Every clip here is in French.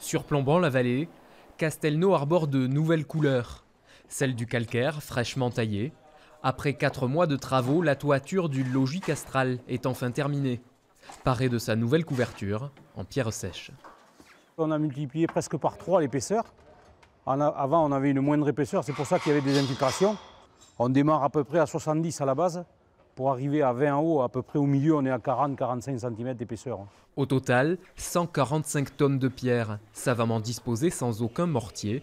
Surplombant la vallée, Castelnau arbore de nouvelles couleurs. Celle du calcaire, fraîchement taillé. Après 4 mois de travaux, la toiture du logis castral est enfin terminée. Parée de sa nouvelle couverture, en pierre sèche. On a multiplié presque par 3 l'épaisseur. Avant, on avait une moindre épaisseur, c'est pour ça qu'il y avait des infiltrations. On démarre à peu près à 70 à la base. Pour arriver à 20 en haut, à peu près au milieu, on est à 40-45 cm d'épaisseur. Au total, 145 tonnes de pierre, savamment disposées sans aucun mortier.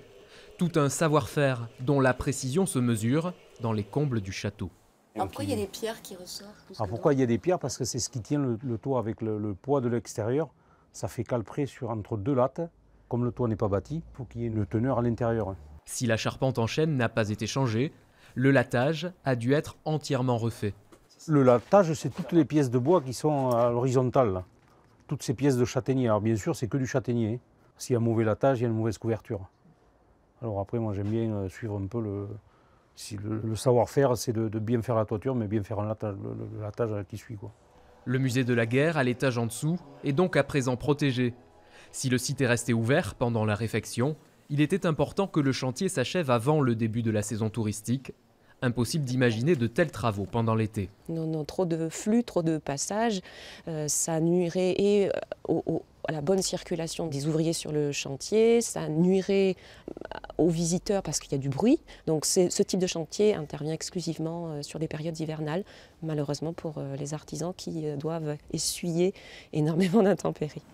Tout un savoir-faire dont la précision se mesure dans les combles du château. Alors pourquoi il y a des pierres qui ressortent? Pourquoi il y a des pierres? Parce que c'est ce qui tient le toit avec le poids de l'extérieur. Ça fait calprer sur entre 2 lattes. Comme le toit n'est pas bâti, il faut qu'il y ait une teneur à l'intérieur. Si la charpente en chêne n'a pas été changée, le latage a dû être entièrement refait. Le latage, c'est toutes les pièces de bois qui sont à l'horizontale. Toutes ces pièces de châtaignier. Alors bien sûr, c'est que du châtaignier. S'il y a un mauvais latage, il y a une mauvaise couverture. Alors après, moi j'aime bien suivre un peu le savoir-faire, c'est de bien faire la toiture, mais bien faire le latage qui suit, quoi. Le musée de la guerre, à l'étage en dessous, est donc à présent protégé. Si le site est resté ouvert pendant la réfection, il était important que le chantier s'achève avant le début de la saison touristique. Impossible d'imaginer de tels travaux pendant l'été. Non, trop de flux, trop de passages, ça nuirait à la bonne circulation des ouvriers sur le chantier, ça nuirait aux visiteurs parce qu'il y a du bruit. Donc ce type de chantier intervient exclusivement sur les périodes hivernales, malheureusement pour les artisans qui doivent essuyer énormément d'intempéries.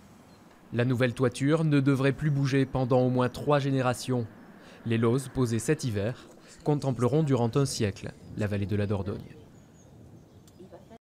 La nouvelle toiture ne devrait plus bouger pendant au moins 3 générations. Les lauses posées cet hiver contempleront durant un siècle la vallée de la Dordogne.